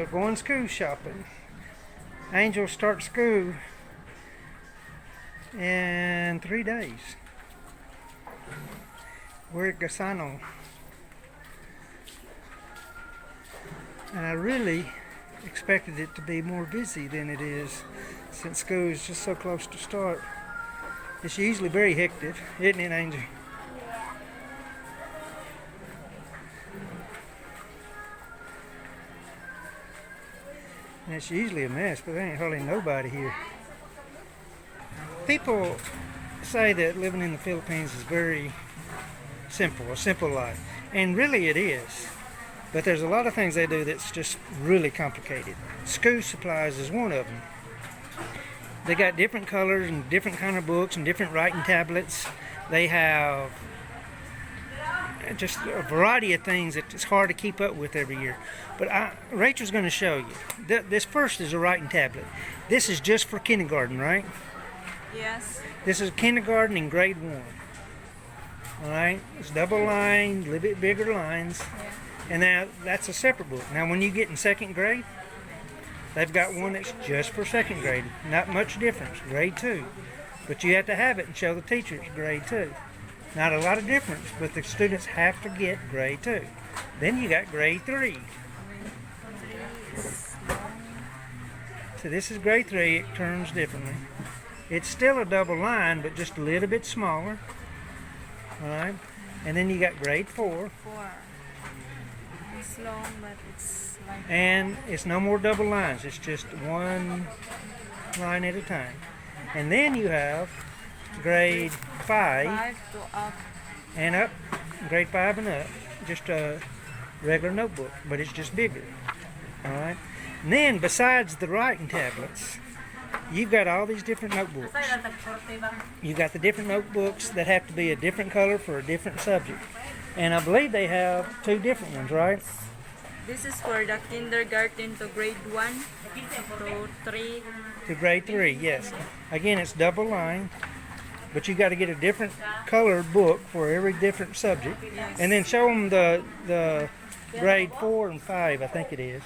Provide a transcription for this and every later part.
are going school shopping. Angel starts school in 3 days. We're at Gasano. And I really expected it to be more busy than it is since school is just so close to start. It's usually very hectic, isn't it, Angel? And it's usually a mess, but there ain't hardly nobody here. People say that living in the Philippines is very simple, a simple life. And really it is. But there's a lot of things they do that's just really complicated. School supplies is one of them. They got different colors and different kind of books and different writing tablets. They have just a variety of things that it's hard to keep up with every year. But Rachel's going to show you. This first is a writing tablet. This is just for kindergarten, right? Yes. This is kindergarten in grade 1. All right? It's double lined, a little bit bigger lines. Yeah. And now that's a separate book. Now when you get in 2nd grade, they've got one that's just for 2nd grade. Not much difference, grade 2. But you have to have it and show the teacher it's grade 2. Not a lot of difference, but the students have to get grade 2. Then you got grade 3. So this is grade 3, it turns differently. It's still a double line, but just a little bit smaller. Alright? And then you got grade 4. 4. It's long, but it's like... And it's no more double lines, it's just one line at a time. And then you have grade 5 5 to up. and up, grade 5 and up, just a regular notebook, but it's just bigger. Alright? And then besides the writing tablets, you've got all these different notebooks. You've got the different notebooks that have to be a different color for a different subject. And I believe they have 2 different ones, right? This is for the kindergarten to grade 1 to 3. To grade 3, yes. Again, it's double lined, but you got to get a different colored book for every different subject. Yes. And then show them the grade 4 and 5, I think it is.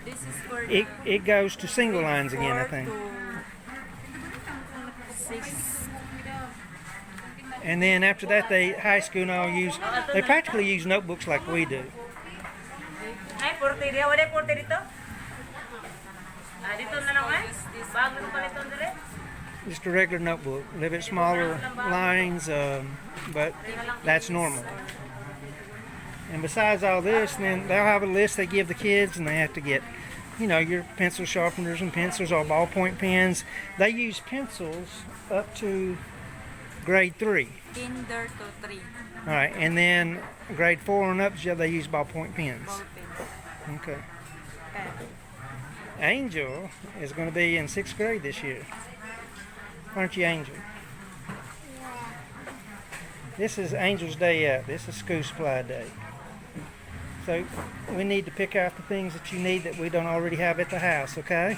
This is for the It goes to single lines again, I 4 think. to 6. And then after that, high school now they practically use notebooks like we do. Ay, porte dia. Wala porte dito? Dito na lang eh? Bago na pala ito dire? Just a regular notebook, a little bit smaller lines, but that's normal. And besides all this, then they'll have a list they give the kids, and they have to get, your pencil sharpeners and pencils or ballpoint pens. They use pencils up to grade 3. Kinder to 3. All right, and then grade 4 and up, they use ballpoint pens. Ball pen. Okay. Pen. Angel is going to be in 6th grade this year. Aren't you, Angel? This is Angel's day out. This is school supply day. So we need to pick out the things that you need that we don't already have at the house, okay?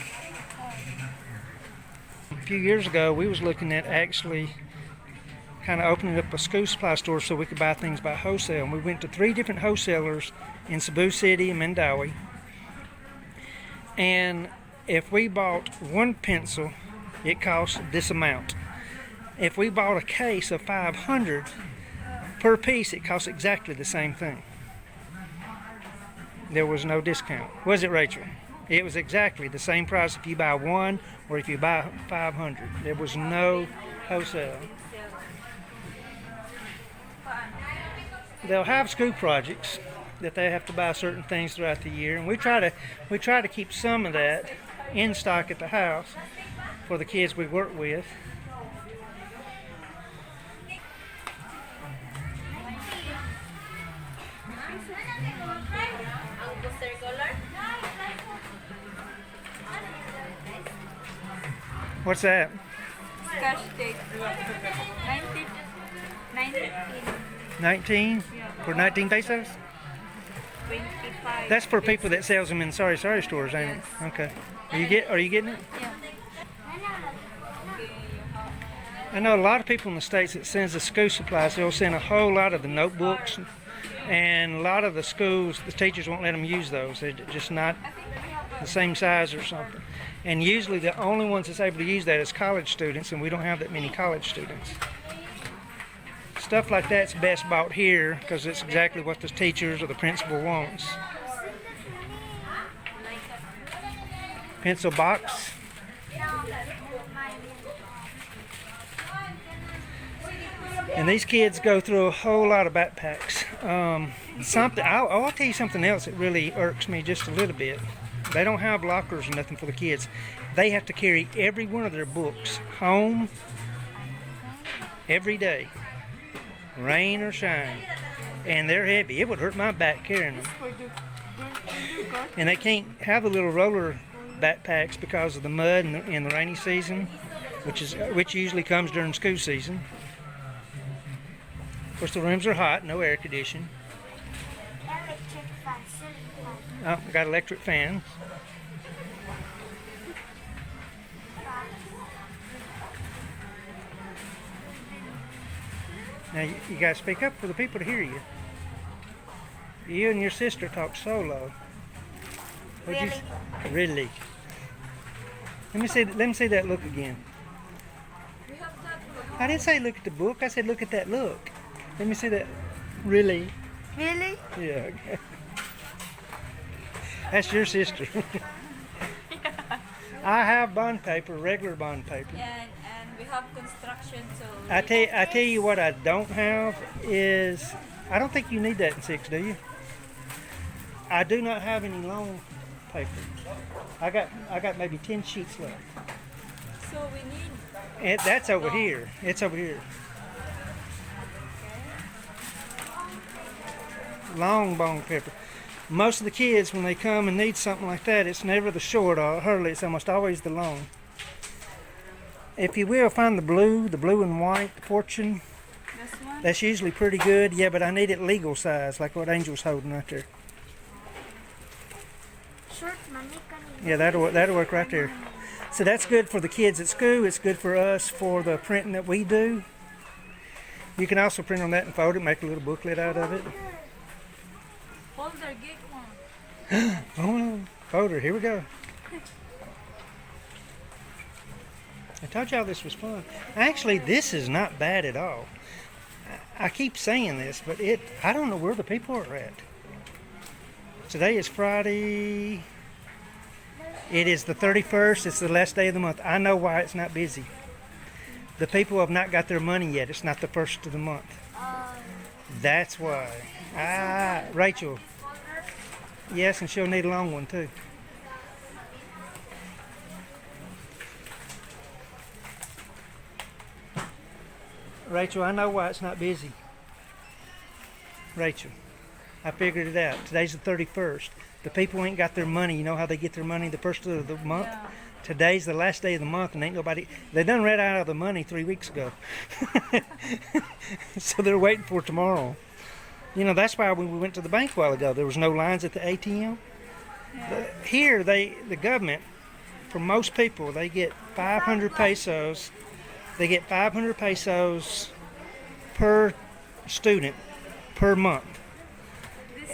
A few years ago, we was looking at actually kind of opening up a school supply store so we could buy things by wholesale. And we went to 3 different wholesalers in Cebu City and Mandawi. And if we bought 1 pencil, it cost this amount. If we bought a case of 500 per piece, it cost exactly the same thing. There was no discount. Was it, Rachel? It was exactly the same price if you buy 1 or if you buy 500. There was no wholesale. They'll have school projects that they have to buy certain things throughout the year, and we try to keep some of that in stock at the house for the kids we work with. What's that? Cash take. 19. 19? Yeah. For 19 pesos? 25. That's for people that sells them in sorry stores, ain't it? Okay. Are you getting it? Yeah. I know a lot of people in the States that sends the school supplies. They'll send a whole lot of the notebooks, and a lot of the schools, the teachers won't let them use those. They're just not the same size or something. And usually the only ones that's able to use that is college students, and we don't have that many college students. Stuff like that's best bought here because it's exactly what the teachers or the principal wants. Pencil box. And these kids go through a whole lot of backpacks. I'll tell you something else that really irks me just a little bit. They don't have lockers or nothing for the kids. They have to carry every one of their books home every day, rain or shine. And they're heavy. It would hurt my back carrying them. And they can't have the little roller backpacks because of the mud in the rainy season, which usually comes during school season. Of course, the rooms are hot, no air conditioning. Oh, we got electric fans. Now you gotta speak up for the people to hear you. You and your sister talk so low. Really? Let me see that look again. I didn't say look at the book. I said look at that look. Let me see that. Really? Really? Yeah. Okay. That's your sister. I have bond paper, regular bond paper. Yeah, and we have construction, so... I tell you what I don't have is, I don't think you need that in 6, do you? I do not have any long paper. I got maybe 10 sheets left. So we need... And that's over here. It's over here. Long bond paper. Most of the kids, when they come and need something like that, it's never the short or hurley, it's almost always the long. If you will, find the blue and white, the Fortune. This one? That's usually pretty good. Yeah, but I need it legal size, like what Angel's holding right there. Yeah, that'll work right there. So that's good for the kids at school. It's good for us for the printing that we do. You can also print on that and fold it, make a little booklet out of it. Folder, get one. Oh, folder, here we go. I told y'all this was fun. Actually, this is not bad at all. I keep saying this, but I don't know where the people are at. Today is Friday. It is the 31st. It's the last day of the month. I know why it's not busy. The people have not got their money yet. It's not the first of the month. That's why. Rachel. Yes, and she'll need a long one too. Rachel, I know why it's not busy. Rachel, I figured it out. Today's the 31st. The people ain't got their money. You know how they get their money the first of the month? Yeah. Today's the last day of the month, and ain't nobody. They done ran out of the money 3 weeks ago, so they're waiting for tomorrow. You know, that's why when we went to the bank a while ago, there was no lines at the ATM. Yeah. Here, the government, for most people, they get 500 pesos. They get 500 pesos per student per month.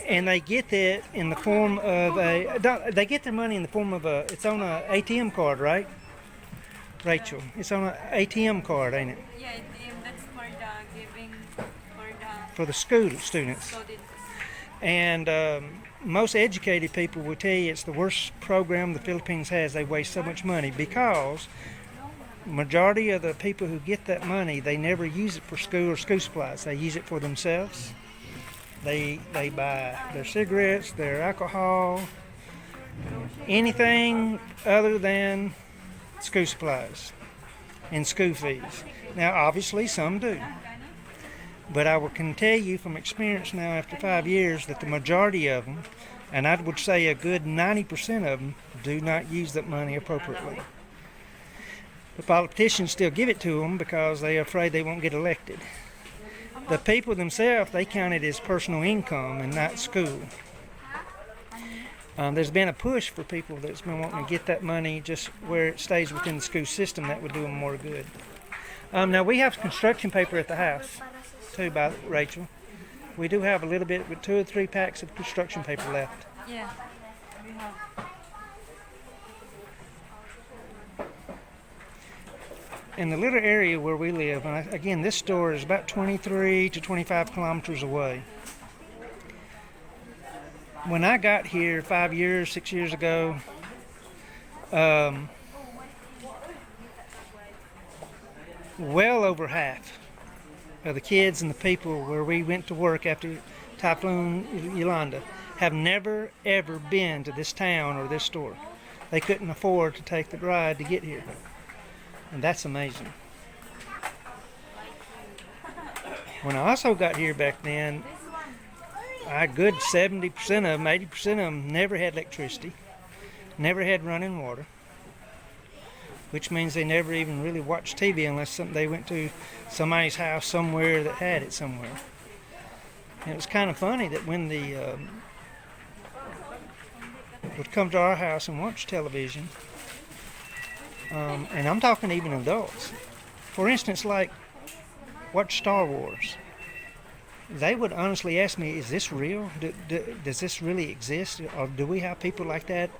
And they get that in the form of they get their money in the form of it's on a ATM card, right? Rachel, it's on an ATM card, ain't it? Yeah, that's for the giving For the school students. students. And most educated people will tell you it's the worst program the Philippines has. They waste so much money because majority of the people who get that money, they never use it for school or school supplies. They use it for themselves. They buy their cigarettes, their alcohol, anything other than school supplies and school fees. Now, obviously, some do. But I can tell you from experience now after 5 years that the majority of them, and I would say a good 90% of them, do not use that money appropriately. The politicians still give it to them because they're afraid they won't get elected. The people themselves, they count it as personal income and not school. There's been a push for people that's been wanting to get that money just where it stays within the school system. That would do them more good. Now we have construction paper at the house too, by Rachel. We do have a little bit, with 2 or 3 packs of construction paper left. Yeah, we have. in the little area where we live, and again, this store is about 23 to 25 kilometers away. When I got here 5 years, 6 years ago, well over half of the kids and the people where we went to work after Typhoon Yolanda have never ever been to this town or this store. They couldn't afford to take the ride to get here, and that's amazing. When I also got here back then, a good 70% of them, 80% of them never had electricity, never had running water, which means they never even really watched TV unless they went to somebody's house somewhere that had it somewhere. And it was kind of funny that when the would come to our house and watch television, and I'm talking even adults. For instance, like watch Star Wars. They would honestly ask me, is this real? Does this really exist? Or do we have people like that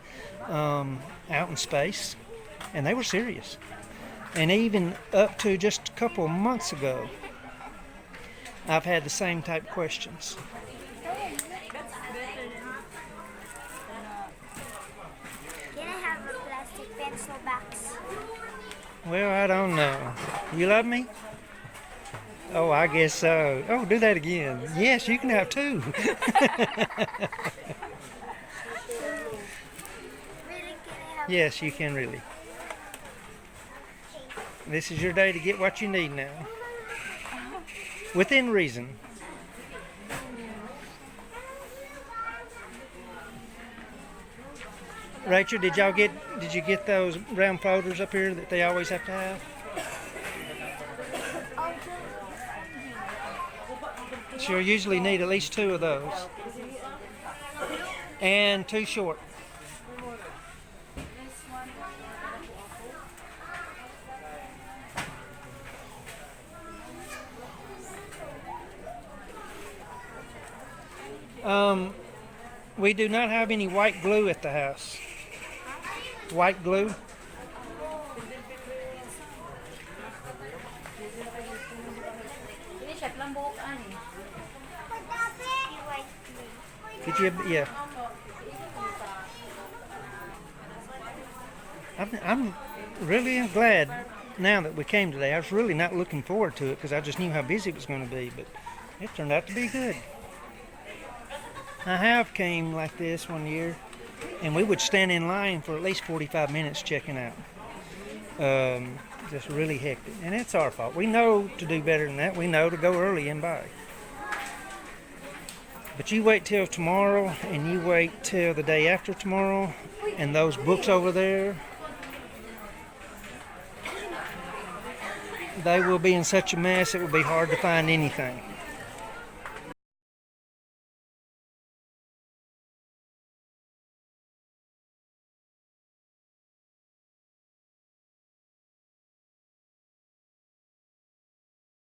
out in space? And they were serious. And even up to just a couple of months ago, I've had the same type of questions. Can I have a plastic pencil box? Well, I don't know. You love me? Oh, I guess so. Oh, do that again. Yes, you can have two. Really, can I have Yes, you can really. This is your day to get what you need now. Within reason. Rachel, did you get those round folders up here that they always have to have? So you'll usually need at least two of those. And two short. We do not have any white glue at the house. White glue? Could you, yeah. I'm really glad now that we came today. I was really not looking forward to it because I just knew how busy it was going to be, but it turned out to be good. I have came like this one year, and we would stand in line for at least 45 minutes checking out. Just really hectic, and it's our fault. We know to do better than that. We know to go early and buy. But you wait till tomorrow, and you wait till the day after tomorrow, and those books over there, they will be in such a mess it will be hard to find anything.